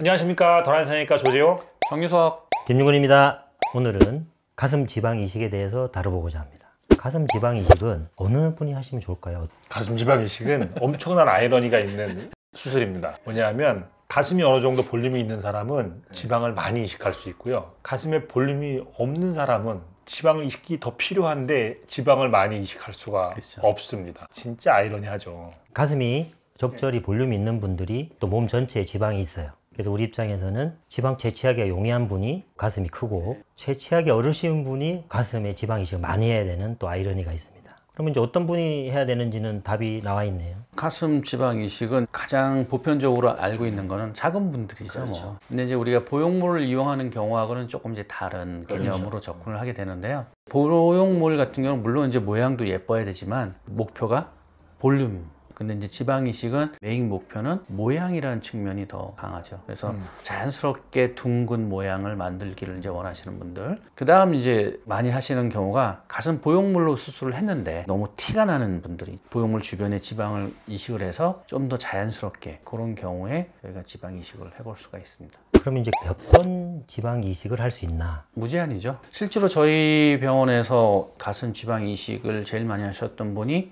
안녕하십니까. 도란성형외과 조재호, 정유석, 김윤근입니다. 오늘은 가슴 지방 이식에 대해서 다뤄보고자 합니다. 가슴 지방 이식은 어느 분이 하시면 좋을까요? 가슴 지방 이식은 엄청난 아이러니가 있는 수술입니다. 뭐냐면 가슴이 어느 정도 볼륨이 있는 사람은 지방을 많이 이식할 수 있고요. 가슴에 볼륨이 없는 사람은 지방 이식이 더 필요한데 지방을 많이 이식할 수가 그렇죠. 없습니다. 진짜 아이러니하죠. 가슴이 적절히 볼륨이 있는 분들이 또 몸 전체에 지방이 있어요. 그래서 우리 입장에서는 지방 채취하기가 용이한 분이 가슴이 크고 채취하기 어려우신 분이 가슴에 지방 이식을 많이 해야 되는 또 아이러니가 있습니다. 그러면 이제 어떤 분이 해야 되는지는 답이 나와 있네요. 가슴 지방 이식은 가장 보편적으로 알고 있는 거는 작은 분들이죠. 그렇죠. 뭐. 근데 이제 우리가 보형물을 이용하는 경우하고는 조금 이제 다른 개념으로 그렇죠. 접근을 하게 되는데요. 보형물 같은 경우는 물론 이제 모양도 예뻐야 되지만 목표가 볼륨. 근데 이제 지방 이식은 메인 목표는 모양이라는 측면이 더 강하죠. 그래서 자연스럽게 둥근 모양을 만들기를 이제 원하시는 분들. 그 다음 이제 많이 하시는 경우가 가슴 보형물로 수술을 했는데 너무 티가 나는 분들이 보형물 주변에 지방을 이식을 해서 좀 더 자연스럽게 그런 경우에 저희가 지방 이식을 해볼 수가 있습니다. 그러면 이제 몇 번 지방 이식을 할 수 있나? 무제한이죠. 실제로 저희 병원에서 가슴 지방 이식을 제일 많이 하셨던 분이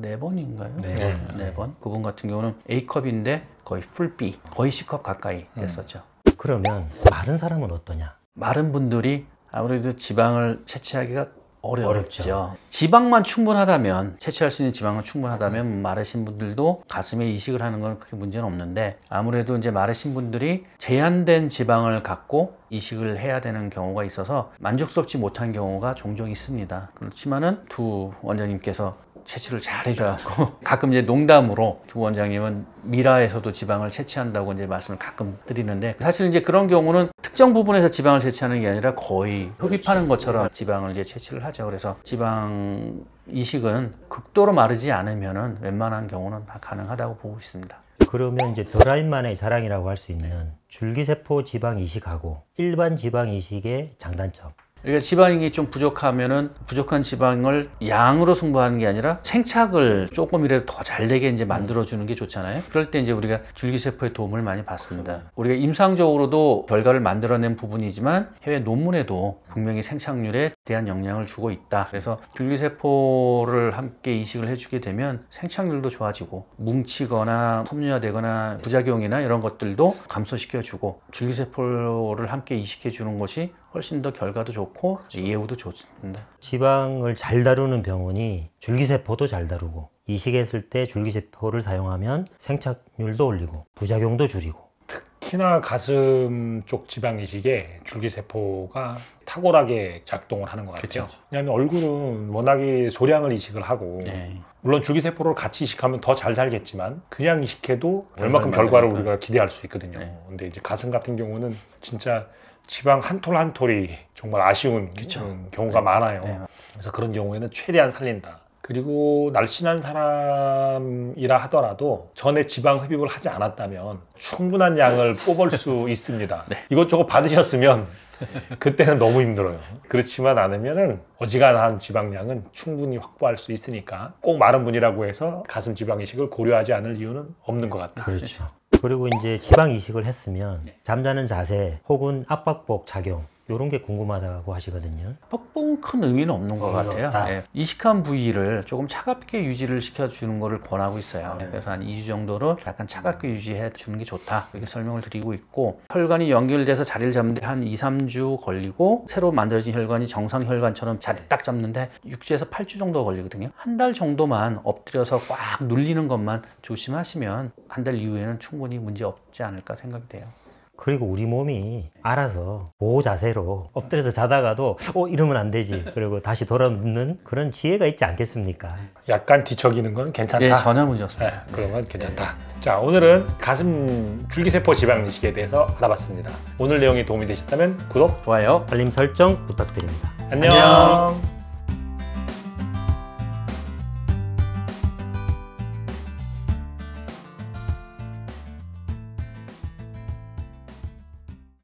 4번인가요? 네. 4번. 그분 같은 경우는 A컵인데 거의 풀 B, 거의 C컵 가까이 됐었죠. 그러면 마른 사람은 어떠냐? 마른 분들이 아무래도 지방을 채취하기가 어렵죠. 어렵죠. 지방만 충분하다면, 채취할 수 있는 지방은 충분하다면 마르신 분들도 가슴에 이식을 하는 건 크게 문제는 없는데 아무래도 이제 마르신 분들이 제한된 지방을 갖고 이식을 해야 되는 경우가 있어서 만족스럽지 못한 경우가 종종 있습니다. 그렇지만은 두 원장님께서 채취를 잘 해줘갖고 가끔 이제 농담으로 두 원장님은 미라에서도 지방을 채취한다고 이제 말씀을 가끔 드리는데 사실 이제 그런 경우는 특정 부분에서 지방을 채취하는 게 아니라 거의 흡입하는 것처럼 지방을 이제 채취를 하죠. 그래서 지방 이식은 극도로 마르지 않으면은 웬만한 경우는 다 가능하다고 보고 있습니다. 그러면 이제 더라인만의 자랑이라고 할 수 있는 줄기세포 지방 이식하고 일반 지방 이식의 장단점. 그러니까 지방이 좀 부족하면은 부족한 지방을 양으로 승부하는 게 아니라 생착을 조금이라도 더 잘 되게 이제 만들어주는 게 좋잖아요. 그럴 때 이제 우리가 줄기세포의 도움을 많이 받습니다. 우리가 임상적으로도 결과를 만들어낸 부분이지만 해외 논문에도 분명히 생착률에 대한 영향을 주고 있다. 그래서 줄기세포를 함께 이식을 해주게 되면 생착률도 좋아지고 뭉치거나 섬유화되거나 부작용이나 이런 것들도 감소시켜주고 줄기세포를 함께 이식해주는 것이 훨씬 더 결과도 좋고 예후도 좋습니다. 지방을 잘 다루는 병원이 줄기세포도 잘 다루고 이식했을 때 줄기세포를 사용하면 생착률도 올리고 부작용도 줄이고 특히나 가슴 쪽 지방 이식에 줄기세포가 탁월하게 작동을 하는 것 같아요. 그쵸. 왜냐하면 얼굴은 워낙에 소량을 이식을 하고 물론 줄기세포를 같이 이식하면 더 잘 살겠지만 그냥 이식해도 얼마큼 결과를 우리가 기대할 수 있거든요. 근데 이제 가슴 같은 경우는 진짜 지방 한 톨 한 톨이 정말 아쉬운 경우가 많아요. 그래서 그런 경우에는 최대한 살린다. 그리고 날씬한 사람이라 하더라도 전에 지방 흡입을 하지 않았다면 충분한 양을 뽑을 수 있습니다. 이것저것 받으셨으면 그때는 너무 힘들어요. 그렇지만 않으면은 어지간한 지방량은 충분히 확보할 수 있으니까 꼭 마른 분이라고 해서 가슴 지방 이식을 고려하지 않을 이유는 없는 것 같다. 그렇죠. 그리고 이제 지방 이식을 했으면 잠자는 자세 혹은 압박복 착용 이런 게 궁금하다고 하시거든요. 뻑뻑 큰 의미는 없는 것 같아요. 없다. 이식한 부위를 조금 차갑게 유지를 시켜주는 것을 권하고 있어요. 그래서 한 2주 정도를 약간 차갑게 유지해 주는 게 좋다 이렇게 설명을 드리고 있고 혈관이 연결돼서 자리를 잡는데 한 2, 3주 걸리고 새로 만들어진 혈관이 정상 혈관처럼 자리 딱 잡는데 6주에서 8주 정도 걸리거든요. 한 달 정도만 엎드려서 꽉 눌리는 것만 조심하시면 한 달 이후에는 충분히 문제 없지 않을까 생각이 돼요. 그리고 우리 몸이 알아서 보호 자세로 엎드려서 자다가도 이러면 안 되지 그리고 다시 돌아눕는 그런 지혜가 있지 않겠습니까? 약간 뒤척이는 건 괜찮다. 예, 전혀 문제 없습니다. 그러면 괜찮다. 자, 오늘은 가슴 줄기세포 지방 이식에 대해서 알아봤습니다. 오늘 내용이 도움이 되셨다면 구독, 좋아요. 알림 설정 부탁드립니다. 안녕.